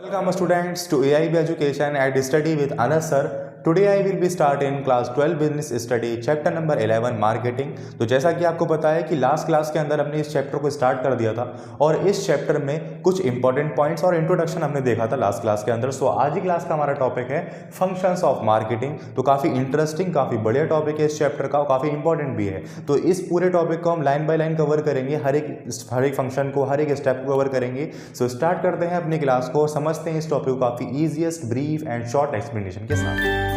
Welcome students to AIB Education and Study with Anas sir. Today I will be start in class 12 business study chapter number 11 marketing। तो जैसा कि आपको पता है कि last class के अंदर हमने इस चैप्टर को स्टार्ट कर दिया था और इस चैप्टर में कुछ इंपॉर्टेंट पॉइंट्स और इंट्रोडक्शन हमने देखा था लास्ट क्लास के अंदर। सो आज ही क्लास का हमारा टॉपिक है फंक्शंस ऑफ मार्केटिंग। तो काफ़ी इंटरेस्टिंग काफ़ी बढ़िया टॉपिक है इस चैप्टर का और काफ़ी इंपॉर्टेंट भी है। तो इस पूरे टॉपिक को हम लाइन बाय लाइन कवर करेंगे, हर एक फंक्शन को हर एक स्टेप को कवर करेंगे। सो स्टार्ट करते हैं अपनी क्लास को, समझते हैं इस टॉपिक को काफ़ी easiest brief and short explanation के साथ।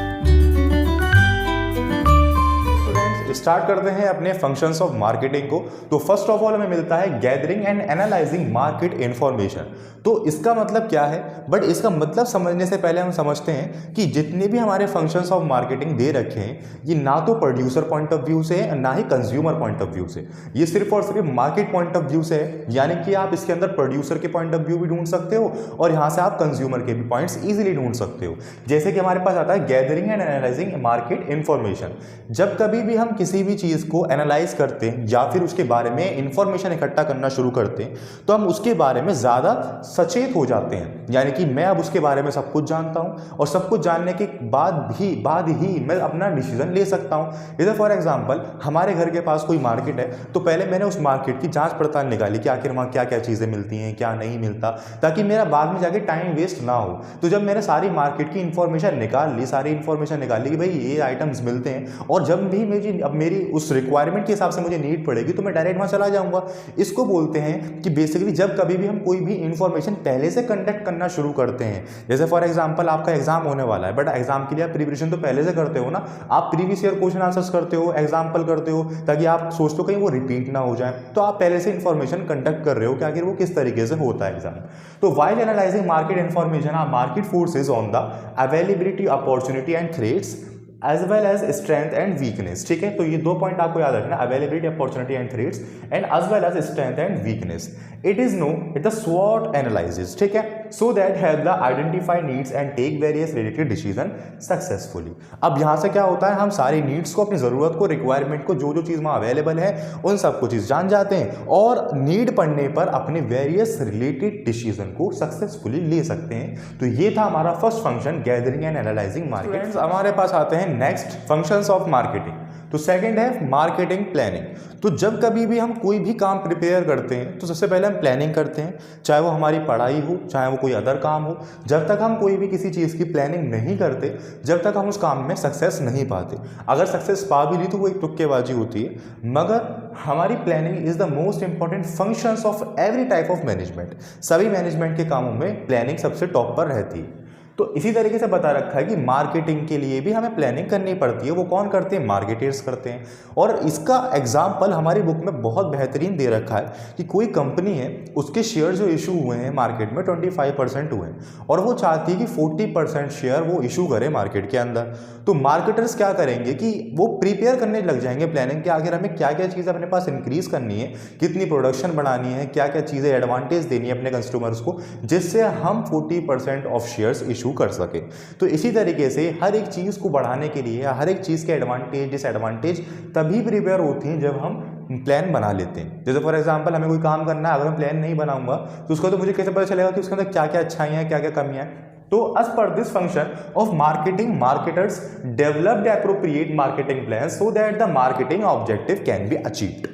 स्टार्ट करते हैं अपने फंक्शंस ऑफ मार्केटिंग को। तो फर्स्ट ऑफ ऑल हमें मिलता है gathering and analysing market information. तो इसका मतलब क्या है, बट इसका मतलब समझने से पहले हम समझते हैं कि जितने भी हमारे फंक्शंस ऑफ मार्केटिंग दे रखे हैं ये ना तो प्रोड्यूसर पॉइंट ऑफ व्यू से है ना ही कंज्यूमर पॉइंट ऑफ व्यू से, ये सिर्फ और सिर्फ मार्केट पॉइंट ऑफ व्यू से है। यानी कि आप इसके अंदर प्रोड्यूसर के पॉइंट ऑफ व्यू भी ढूंढ सकते हो और यहाँ से आप कंज्यूमर के भी पॉइंट्स ईजिली ढूंढ सकते हो। जैसे कि हमारे पास आता है gathering and analysing market information. जब कभी भी हम किसी भी चीज़ को एनालाइज करते हैं या फिर उसके बारे में इंफॉर्मेशन इकट्ठा करना शुरू करते हैं तो हम उसके बारे में ज़्यादा सचेत हो जाते हैं। यानी कि मैं अब उसके बारे में सब कुछ जानता हूं और सब कुछ जानने के बाद ही मैं अपना डिसीजन ले सकता हूं। जैसे फॉर एग्जांपल हमारे घर के पास कोई मार्केट है तो पहले मैंने उस मार्केट की जांच पड़ताल निकाली कि आखिर वहाँ क्या क्या चीज़ें मिलती हैं क्या नहीं मिलता, ताकि मेरा बाद में जाके टाइम वेस्ट ना हो। तो जब मैंने सारी मार्केट की इंफॉर्मेशन निकाल ली कि भाई ये आइटम्स मिलते हैं और जब भी मेरी उस रिक्वायरमेंट के हिसाब से मुझे नीड पड़ेगी तो मैं डायरेक्ट वहाँ चला जाऊँगा। इसको बोलते हैं कि बेसिकली जब कभी भी हम कोई भी इंफॉर्मेशन पहले से कंडक्ट करना शुरू करते हैं। जैसे फॉर एग्जांपल आपका एग्जाम होने वाला है, बट एग्जाम के लिए आप प्रिपरेशन तो पहले से करते हो ना, आप प्रीवियस ईयर क्वेश्चन आंसर्स करते हो, एग्जाम्पल करते हो, ताकि आप सोचते हो कहीं वो रिपीट ना हो जाए। तो आप पहले से इंफॉर्मेशन कंडक्ट कर रहे हो कि आखिर वो किस तरीके से होता है एग्जाम। तो while analysing market information market forces on the availability opportunity and threats as well as strength and weakness. ठीक है, तो ये दो पॉइंट आपको याद रखना, availability opportunity and threats and as well as strength and weakness. It is no it the स्वॉट analysis, ठीक है, so that help the identify needs and take various related decision successfully. अब यहाँ से क्या होता है, हम सारी नीड्स को, अपनी जरूरत को, रिक्वायरमेंट को, जो जो चीज़ वहाँ अवेलेबल है उन सबको चीज़ जान जाते हैं और नीड पड़ने पर अपने वेरियस रिलेटेड डिसीजन को सक्सेसफुली ले सकते हैं। तो ये था हमारा first function, gathering and analysing market. हमारे पास आते हैं नेक्स्ट फंक्शंस ऑफ मार्केटिंग। तो सेकंड है मार्केटिंग प्लानिंग। तो जब कभी भी हम कोई भी काम प्रिपेयर करते हैं तो सबसे पहले हम प्लानिंग करते हैं, चाहे वो हमारी पढ़ाई हो चाहे वो कोई अदर काम हो। जब तक हम कोई भी किसी चीज़ की प्लानिंग नहीं करते, जब तक हम उस काम में सक्सेस नहीं पाते। अगर सक्सेस पा भी ली तो वो एक तुक्केबाजी होती है, मगर हमारी planning is the most important functions of every type of management. सभी मैनेजमेंट के कामों में प्लानिंग सबसे टॉप पर रहती है। तो इसी तरीके से बता रखा है कि मार्केटिंग के लिए भी हमें प्लानिंग करनी पड़ती है। वो कौन करते हैं, मार्केटर्स करते हैं। और इसका एग्जाम्पल हमारी बुक में बहुत बेहतरीन दे रखा है कि कोई कंपनी है, उसके शेयर जो इशू हुए हैं मार्केट में 25% हुए हैं और वो चाहती है कि 40% शेयर वो इशू करे मार्केट के अंदर। तो मार्केटर्स क्या करेंगे कि वो प्रिपेयर करने लग जाएंगे प्लानिंग के, आखिर हमें क्या क्या चीज़ अपने पास इंक्रीज करनी है, कितनी प्रोडक्शन बढ़ानी है, क्या क्या चीज़ें एडवांटेज देनी है अपने कंज्यूमर्स को, जिससे हम 40% ऑफ शेयर्स इशू कर सके। तो इसी तरीके से हर एक चीज़ को बढ़ाने के लिए या हर एक चीज़ के एडवांटेज डिसएडवांटेज तभी प्रिपेयर होती हैं जब हम प्लान बना लेते हैं। जैसे फॉर एग्जांपल हमें कोई काम करना है, अगर मैं प्लान नहीं बनाऊंगा तो उसका तो मुझे कैसे पता चलेगा कि उसके अंदर क्या क्या अच्छाइयाँ हैं क्या क्या कमियाँ हैं। तो as per this function of marketing, marketers develop the appropriate marketing plans so that the marketing objective can be achieved.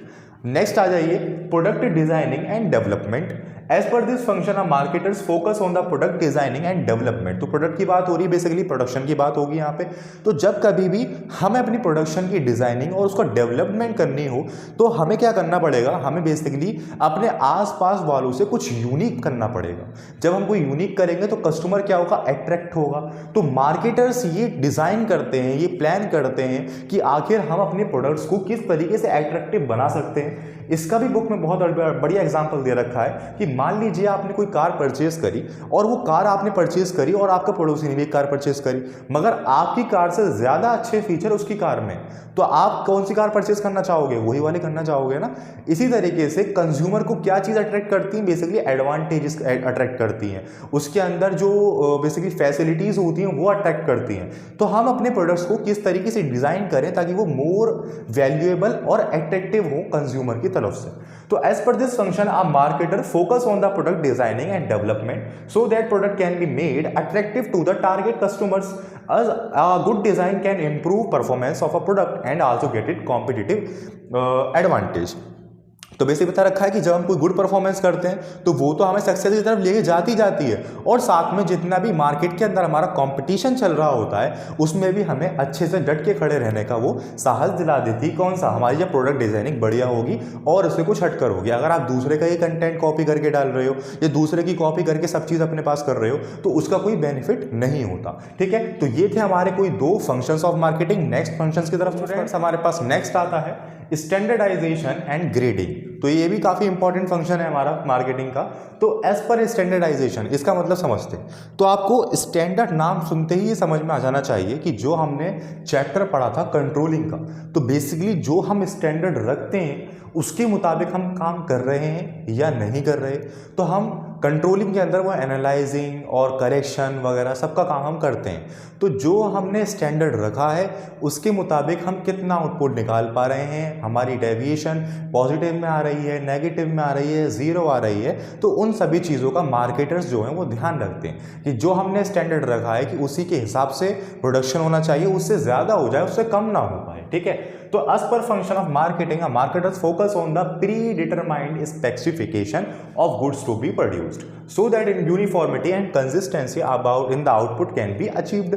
Next आ जाइए product designing and development. As per this function of marketers focus on the product designing and development. तो product की बात हो रही है, basically production की बात होगी यहाँ पे। तो जब कभी भी हमें अपनी प्रोडक्शन की डिजाइनिंग और उसका डेवलपमेंट करनी हो तो हमें क्या करना पड़ेगा, हमें बेसिकली अपने आसपास वालों से कुछ यूनिक करना पड़ेगा। जब हम कोई यूनिक करेंगे तो कस्टमर क्या होगा, अट्रैक्ट होगा। तो मार्केटर्स ये डिजाइन करते हैं, ये प्लान करते हैं कि आखिर हम अपने प्रोडक्ट्स को किस तरीके से अट्रैक्टिव बना सकते हैं। इसका भी बुक में बहुत बढ़िया एग्जांपल दे रखा है कि मान लीजिए आपने कोई कार परचेज करी और वो कार आपने परचेज करी और आपका पड़ोसी ने भी एक कार परचेज करी, मगर आपकी कार से ज्यादा अच्छे फीचर उसकी कार में, तो आप कौन सी कार परचेज करना चाहोगे, वही वाली करना चाहोगे ना। इसी तरीके से कंज्यूमर को क्या चीज़ अट्रैक्ट करती है, बेसिकली एडवांटेजेस अट्रैक्ट करती हैं, उसके अंदर जो बेसिकली फैसिलिटीज़ होती हैं वो अट्रैक्ट करती हैं। तो हम अपने प्रोडक्ट्स को किस तरीके से डिज़ाइन करें ताकि वो मोर वैल्यूएबल और अट्रैक्टिव हो कंज्यूमर की तरफ से। तो as per this function a marketer focus on the product designing and development so that product can be made attractive to the target customers. A good design can improve performance of a product and also get it competitive advantage। तो basic बता रखा है कि जब हम कोई good performance करते हैं तो वो तो हमें सक्सेस की तरफ लेके जाती है, और साथ में जितना भी मार्केट के अंदर हमारा कंपटीशन चल रहा होता है उसमें भी हमें अच्छे से डट के खड़े रहने का वो साहस दिला देती। कौन सा? हमारी जब प्रोडक्ट डिजाइनिंग बढ़िया होगी और उससे कुछ हटकर होगी। अगर आप दूसरे का ही कंटेंट कॉपी करके डाल रहे हो या दूसरे की कॉपी करके सब चीज़ अपने पास कर रहे हो तो उसका कोई बेनिफिट नहीं होता। ठीक है, तो ये थे हमारे कोई 2 functions of marketing. Next functions की तरफ स्टूडेंट्स हमारे पास नेक्स्ट आता है स्टैंडर्डाइजेशन एंड ग्रेडिंग। तो ये भी काफ़ी इंपॉर्टेंट फंक्शन है हमारा मार्केटिंग का। तो एज पर स्टैंडर्डाइजेशन इसका मतलब समझते हैं तो आपको स्टैंडर्ड नाम सुनते ही ये समझ में आ जाना चाहिए कि जो हमने चैप्टर पढ़ा था कंट्रोलिंग का, तो बेसिकली जो हम स्टैंडर्ड रखते हैं उसके मुताबिक हम काम कर रहे हैं या नहीं कर रहे। तो हम कंट्रोलिंग के अंदर वो एनालाइजिंग और करेक्शन वगैरह सबका काम हम करते हैं। तो जो हमने स्टैंडर्ड रखा है उसके मुताबिक हम कितना आउटपुट निकाल पा रहे हैं, हमारी डेविएशन पॉजिटिव में आ रही है, नेगेटिव में आ रही है, ज़ीरो आ रही है, तो उन सभी चीज़ों का मार्केटर्स जो हैं वो ध्यान रखते हैं कि जो हमने स्टैंडर्ड रखा है कि उसी के हिसाब से प्रोडक्शन होना चाहिए, उससे ज़्यादा हो जाए उससे कम ना हो पाए। ठीक है, तो as per function of marketing marketers focus on the pre determined specification of goods to be produced so that in uniformity and consistency about in the output can be achieved.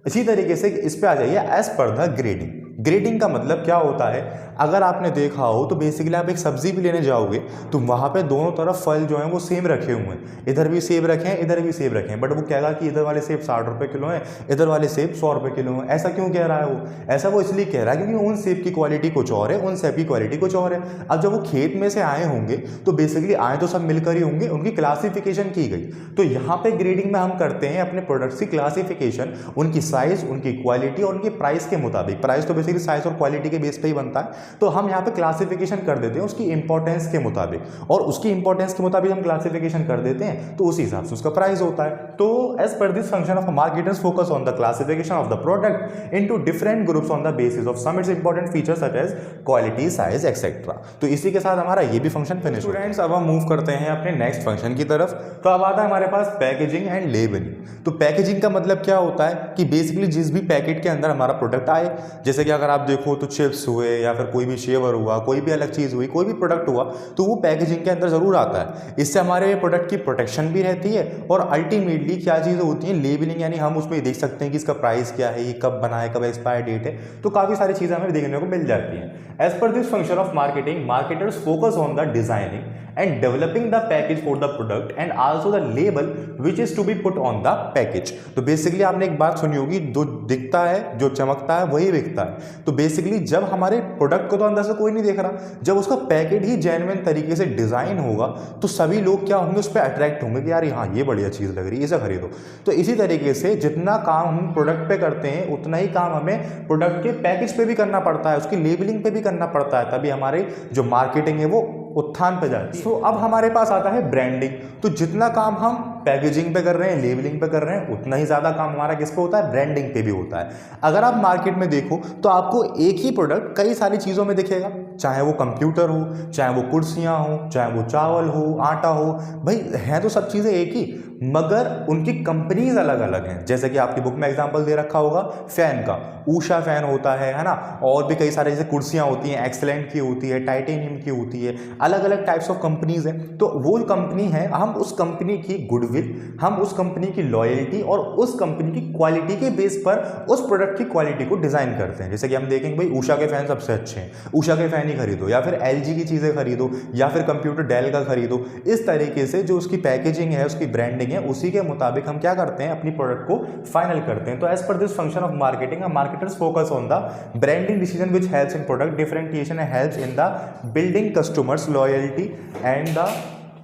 इसी तरीके से इस पे आ जाइए as per the grading. Grading का मतलब क्या होता है? अगर आपने देखा हो तो बेसिकली आप एक सब्जी भी लेने जाओगे तो वहाँ पे दोनों तरफ फल जो हैं वो सेम रखे हुए हैं, इधर भी सेब रखे हैं इधर भी सेब रखे हैं, बट वो कहेगा कि इधर वाले सेब 60 रुपये किलो हैं, इधर वाले सेब 100 रुपये किलो हैं। ऐसा क्यों कह रहा है वो? ऐसा वो इसलिए कह रहा है क्योंकि उन सेब की क्वालिटी कुछ और है, उन सेब की क्वालिटी कुछ और है। अब जब वो खेत में से आए होंगे तो बेसिकली आए तो सब मिलकर ही होंगे, उनकी क्लासिफिकेशन की गई। तो यहाँ पे ग्रेडिंग में हम करते हैं अपने प्रोडक्ट्स की क्लासिफिकेशन उनकी साइज, उनकी क्वालिटी और उनकी प्राइस के मुताबिक। प्राइस तो बेसिकली साइज और क्वालिटी के बेस पे ही बनता है, तो हम यहाँ पे क्लासिफिकेशन कर देते हैं उसकी इंपॉर्टेंस के मुताबिक, और उसकी इंपॉर्टेंस के मुताबिक हम क्लासिफिकेशन कर देते हैं तो उसी हिसाब से उसका प्राइस होता है। तो as per this function of marketers focus on the classification of the product into different groups on the basis of some its important features such as quality, size etcetera. तो इसी के साथ हमारा ये भी फंक्शन फिनिश। स्टूडेंट्स अब हम move करते हैं अपने नेक्स्ट फंक्शन की तरफ। तो अब आता है हमारे पास पैकेजिंग एंड लेबलिंग। तो पैकेजिंग का मतलब क्या होता है कि बेसिकली जिस भी पैकेट के अंदर हमारा प्रोडक्ट आए, जैसे कि अगर आप देखो तो चिप्स हुए या फिर कोई भी शेवर हुआ, कोई भी अलग चीज़ हुई, कोई भी प्रोडक्ट हुआ, तो वो पैकेजिंग के अंदर ज़रूर आता है। इससे हमारे प्रोडक्ट की प्रोटेक्शन भी रहती है और अल्टीमेटली क्या चीज़ें होती हैं, लेबलिंग, यानी हम उसमें देख सकते हैं कि इसका प्राइस क्या है, ये कब बना है, कब एक्सपायर डेट है, तो काफ़ी सारी चीज़ें हमें देखने को मिल जाती हैं। As per this function of marketing marketers focus on the designing and developing the package for the product and also the label which is to be put on the package। तो बेसिकली आपने एक बात सुनी होगी, जो दिखता है, जो चमकता है वही बिकता है। तो बेसिकली जब हमारे प्रोडक्ट को तो अंदर से कोई नहीं देख रहा, जब उसका पैकेट ही जेन्युइन तरीके से डिजाइन होगा तो सभी लोग क्या होंगे, उस पर अट्रैक्ट होंगे कि यार हाँ ये बढ़िया चीज़ लग रही है, इसे खरीदो। तो इसी तरीके से जितना काम हम प्रोडक्ट पे करते हैं उतना ही काम हमें प्रोडक्ट के पैकेज पे भी करना पड़ता है, उसकी लेबलिंग पे भी करना पड़ता है, तभी हमारी जो मार्केटिंग है वो उत्थान पे जाती है। तो अब हमारे पास आता है ब्रांडिंग। तो जितना काम हम पैकेजिंग पे कर रहे हैं, लेबलिंग पे कर रहे हैं, उतना ही ज़्यादा काम हमारा किस पे होता है, ब्रांडिंग पे भी होता है। अगर आप मार्केट में देखो तो आपको एक ही प्रोडक्ट कई सारी चीज़ों में दिखेगा, चाहे वो कंप्यूटर हो, चाहे वो कुर्सियाँ हो, चाहे वो चावल हो, आटा हो, भाई हैं तो सब चीज़ें एक ही, मगर उनकी कंपनीज अलग अलग हैं। जैसे कि आपकी बुक में एग्जांपल दे रखा होगा फैन का, ऊषा फैन होता है ना, और भी कई सारे जैसे कुर्सियाँ होती हैं, एक्सेलेंट की होती है, टाइटेनियम की होती है, अलग अलग टाइप्स ऑफ कंपनीज हैं। तो वो कंपनी है, हम उस कंपनी की गुडविल, हम उस कंपनी की लॉयल्टी और उस कंपनी की क्वालिटी के बेस पर उस प्रोडक्ट की क्वालिटी को डिज़ाइन करते हैं। जैसे कि हम देखेंगे भाई ऊषा के फैन सबसे अच्छे हैं, ऊषा के फैन ही खरीदो, या फिर एलजी की चीज़ें खरीदो, या फिर कंप्यूटर डेल का खरीदो। इस तरीके से जो उसकी पैकेजिंग है, उसकी ब्रांडिंग है, उसी के मुताबिक हम क्या करते हैं, अपनी प्रोडक्ट को फाइनल करते हैं। तो as per this function of marketing marketers focus on the branding decision which helps in product differentiation and helps in the building customers loyalty and the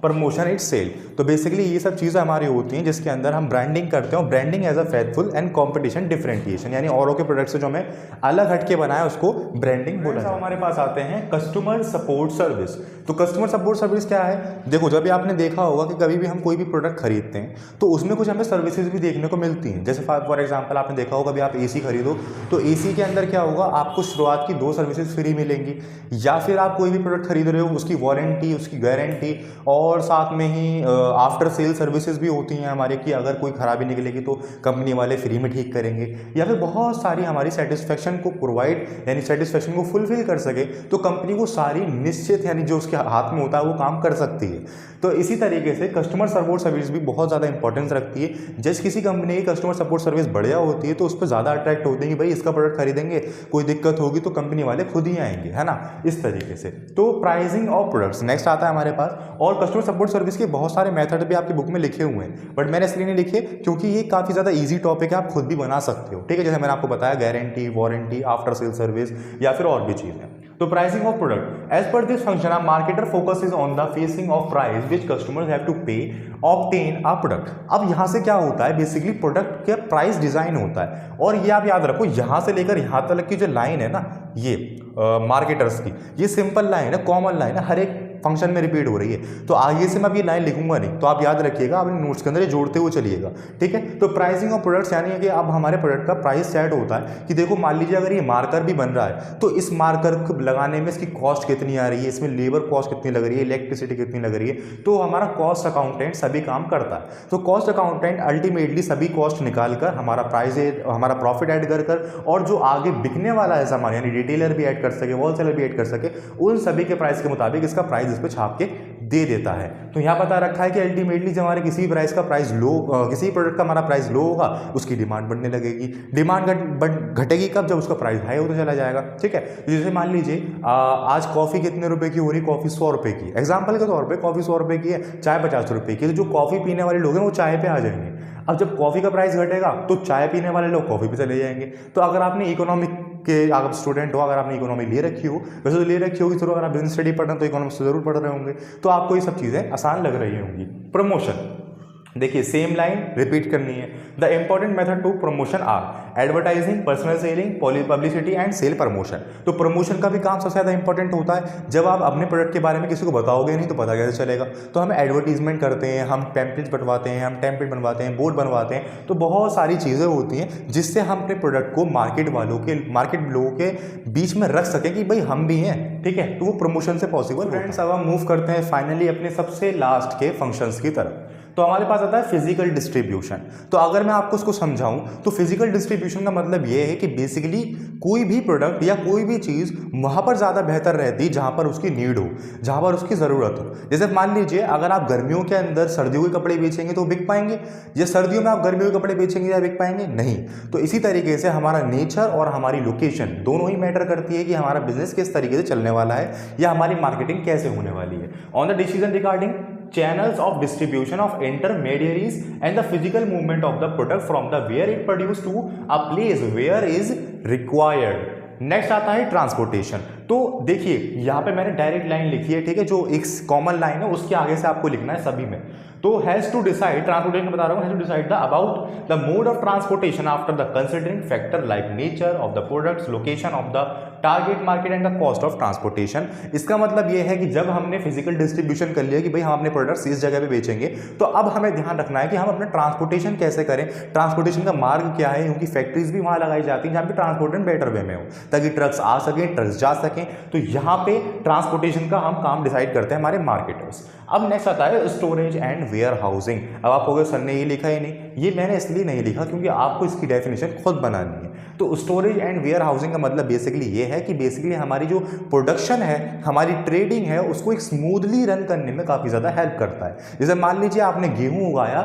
promotion, its sale. तो basically ये सब चीज़ें हमारी होती हैं जिसके अंदर हम ब्रांडिंग करते हैं, और branding as a faithful and competition differentiation, यानी औरों के प्रोडक्ट से जो हमें अलग हटके बनाया उसको ब्रांडिंग बोला जाता है। हमारे पास आते हैं कस्टमर सपोर्ट सर्विस। तो कस्टमर सपोर्ट सर्विस क्या है? देखो, जब भी आपने देखा होगा कि कभी भी हम कोई भी प्रोडक्ट खरीदते हैं तो उसमें कुछ हमें सर्विसेज भी देखने को मिलती हैं। जैसे फॉर एग्जांपल आपने देखा होगा, अभी आप एसी खरीदो तो एसी के अंदर क्या होगा, आपको शुरुआत की 2 सर्विसेज फ्री मिलेंगी, या फिर आप कोई भी प्रोडक्ट खरीद रहे हो उसकी वारंटी, उसकी गारंटी, और साथ में ही आफ्टर सेल सर्विसेज भी होती हैं हमारे, कि अगर कोई खराबी निकलेगी तो कंपनी वाले फ्री में ठीक करेंगे, या फिर बहुत सारी हमारी सेटिस्फेक्शन को प्रोवाइड, यानी सेटिस्फेक्शन को फुलफिल कर सके तो कंपनी को सारी निश्चित, यानी जो उसके हाथ में होता है वो काम कर सकती है। तो इसी तरीके से कस्टमर सपोर्ट सर्विस भी बहुत ज़्यादा इंपॉर्टेंस रखती है। जैसे किसी कंपनी की कस्टमर सपोर्ट सर्विस बढ़िया होती है तो उस पर ज़्यादा अट्रैक्ट होते हैं कि भाई इसका प्रोडक्ट खरीदेंगे, कोई दिक्कत होगी तो कंपनी वाले खुद ही आएंगे, है ना, इस तरीके से। तो प्राइसिंग ऑफ प्रोडक्ट्स नेक्स्ट आता है हमारे पास, और कस्टमर सपोर्ट सर्विस के बहुत सारे मेथड भी आपकी बुक में लिखे हुए हैं, बट मैंने इसलिए नहीं लिखे क्योंकि ये काफ़ी ज़्यादा ईजी टॉपिक है, आप खुद भी बना सकते हो, ठीक है। जैसे मैंने आपको बताया, guarantee, warranty, after sale service, या फिर और भी चीज़ें। तो pricing of product, as per this function a marketer focuses on the facing of price which customers have to pay obtain a product. अब यहाँ से क्या होता है, बेसिकली प्रोडक्ट का प्राइस डिजाइन होता है, और ये आप याद रखो, यहाँ से लेकर यहाँ तक की जो लाइन है ना, ये मार्केटर्स की, ये सिंपल लाइन है, कॉमन लाइन है, हर एक फंक्शन में रिपीट हो रही है। तो आगे से मैं अब ये लाइन लिखूंगा नहीं, तो आप याद रखिएगा, अपने नोट्स के अंदर ये जोड़ते हुए चलिएगा, ठीक है। तो प्राइसिंग ऑफ प्रोडक्ट्स यानी कि अब हमारे प्रोडक्ट का प्राइस सेट होता है कि देखो, मान लीजिए अगर ये मार्कर भी बन रहा है तो इस मार्कर को लगाने में इसकी कॉस्ट कितनी आ रही है, इसमें लेबर कॉस्ट कितनी लग रही है, इलेक्ट्रिसिटी कितनी लग रही है, तो हमारा कॉस्ट अकाउंटेंट सभी काम करता है। तो कॉस्ट अकाउंटेंट अल्टीमेटली सभी कॉस्ट निकाल कर हमारा प्राइस, हमारा प्रॉफिट ऐड कर और जो आगे बिकने वाला है सामान, यानी रिटेलर भी ऐड कर सके, होलसेलर भी ऐड कर सके, उन सभी के प्राइस के मुताबिक इसका प्राइस इस पर छाप के दे देता है। तो यहाँ पता रखा है कि अल्टीमेटली जब हमारे किसी प्राइस का प्राइस लो, किसी प्रोडक्ट का हमारा प्राइस लो होगा, उसकी डिमांड बढ़ने लगेगी। डिमांड घटेगी कब? जब उसका प्राइस हाई होता चला जाएगा, ठीक है। जैसे मान लीजिए आज कॉफ़ी कितने रुपए की हो रही? कॉफ़ी 100 रुपए की। एग्जाम्पल के तौर पे कॉफ़ी 100 रुपए की है, चाय 50 रुपए की है, तो जो कॉफ़ी पीने वाले लोग हैं वो चाय पे आ जाएंगे। अब जब कॉफ़ी का प्राइस घटेगा तो चाय पीने वाले लोग कॉफ़ी पे चले जाएंगे। तो अगर आपने इकोनॉमिक के, अगर स्टूडेंट हो, अगर आपने इकोनॉमी ले रखी हो, वैसे तो ले रखी होगी जरूर, अगर आप बिजनेस स्टडी पढ़ रहे हैं तो इकोनॉमिक्स जरूर पढ़ रहे होंगे, तो आपको ये सब चीज़ें आसान लग रही होंगी। प्रमोशन, देखिए सेम लाइन रिपीट करनी है। The important method to promotion are advertising, personal selling, publicity and sale promotion. तो प्रमोशन का भी काम सबसे ज़्यादा इंपॉर्टेंट होता है। जब आप अपने प्रोडक्ट के बारे में किसी को बताओगे नहीं तो पता कैसे चलेगा? तो हम एडवर्टीजमेंट करते हैं, हम पैम्पलेट्स बनवाते हैं, हम टेम्पलेट बनवाते हैं, बोर्ड बनवाते हैं, तो बहुत सारी चीज़ें होती हैं जिससे हम अपने प्रोडक्ट को मार्केट लोगों के बीच में रख सकें कि भाई हम भी हैं, ठीक है। तो वो प्रमोशन से पॉसिबल। फ्रेंड्स, अब हम मूव करते हैं फाइनली अपने सबसे लास्ट के फंक्शंस की तरफ। तो हमारे पास आता है फिजिकल डिस्ट्रीब्यूशन। तो अगर मैं आपको उसको समझाऊं तो फिजिकल डिस्ट्रीब्यूशन का मतलब ये है कि बेसिकली कोई भी प्रोडक्ट या कोई भी चीज़ वहाँ पर ज़्यादा बेहतर रहती है जहाँ पर उसकी नीड हो, जहाँ पर उसकी ज़रूरत हो। जैसे मान लीजिए अगर आप गर्मियों के अंदर सर्दियों के कपड़े बेचेंगे तो बिक पाएंगे, या सर्दियों में आप गर्मियों के कपड़े बेचेंगे या बिक पाएंगे? नहीं। तो इसी तरीके से हमारा नेचर और हमारी लोकेशन दोनों ही मैटर करती है कि हमारा बिजनेस किस तरीके से चलने वाला है या हमारी मार्केटिंग कैसे होने वाली है। On the decision regarding channels of distribution of intermediaries and the physical movement of the product from the where it produced to a place where is required। Next आता है ट्रांसपोर्टेशन। तो देखिए यहाँ पे मैंने डायरेक्ट लाइन लिखी है, ठीक है, जो एक कॉमन लाइन है उसके आगे से आपको लिखना है सभी में। तो हैज टू डिसाइड, ट्रांसपोर्टेशन बता रहा हूँ, has to decide the about the mode of transportation after the considering factor like nature of the products, location of the target market and the cost of transportation. इसका मतलब ये है कि जब हमने फिजिकल डिस्ट्रीब्यूशन कर लिया कि भाई हम अपने प्रोडक्ट्स इस जगह पे बेचेंगे, तो अब हमें ध्यान रखना है कि हम अपना ट्रांसपोर्टेशन कैसे करें, ट्रांसपोर्टेशन का मार्ग क्या है, क्योंकि फैक्ट्रीज भी वहाँ लगाई जाती हैं जहाँ पे ट्रांसपोर्टेशन बेटर वे में हो, ताकि ट्रक्स आ सकें, ट्रक्स जा सकें। तो यहाँ पे ट्रांसपोर्टेशन का हम काम डिसाइड करते हैं हमारे मार्केटर्स। अब नेक्स्ट आता है स्टोरेज एंड वेयर हाउसिंग। अब आप कहोगे सर ने ये लिखा ही नहीं, ये मैंने इसलिए नहीं लिखा क्योंकि आपको इसकी डेफिनेशन खुद बनानी है। तो स्टोरेज एंड वेयर हाउसिंग का मतलब बेसिकली ये है कि बेसिकली हमारी जो प्रोडक्शन है, हमारी ट्रेडिंग है, उसको एक स्मूथली रन करने में काफ़ी ज़्यादा हेल्प करता है। जैसे मान लीजिए आपने गेहूँ उगाया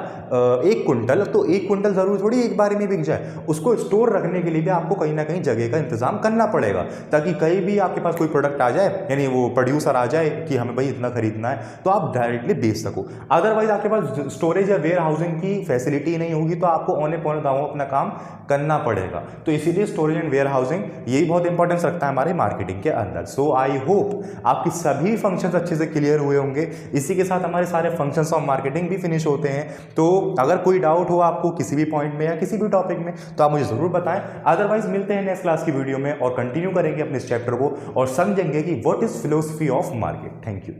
1 कुंटल, तो 1 कुंटल ज़रूर थोड़ी एक बार में बिक जाए, उसको स्टोर रखने के लिए भी आपको कहीं ना कहीं जगह का इंतजाम करना पड़ेगा, ताकि कहीं भी आपके पास कोई प्रोडक्ट आ जाए, यानी वो प्रोड्यूसर आ जाए कि हमें भाई इतना खरीदना है, तो आप आप डायरेक्टली बेच सको। अदरवाइज आपके पास स्टोरेज या वेयर हाउसिंग की फैसिलिटी नहीं होगी तो आपको औने पौने दामों अपना काम करना पड़ेगा। तो इसीलिए स्टोरेज एंड वेयर हाउसिंग यही बहुत इंपॉर्टेंस रखता है हमारे मार्केटिंग के अंदर। सो आई होप आपकी सभी फंक्शंस अच्छे से क्लियर हुए होंगे। इसी के साथ हमारे सारे फंक्शंस ऑफ मार्केटिंग भी फिनिश होते हैं। तो अगर कोई डाउट हो आपको किसी भी पॉइंट में या किसी भी टॉपिक में तो आप मुझे जरूर बताएं। अदरवाइज मिलते हैं नेक्स्ट क्लास की वीडियो में और कंटिन्यू करेंगे अपने इस चैप्टर को और समझेंगे कि what is philosophy of market. Thank you.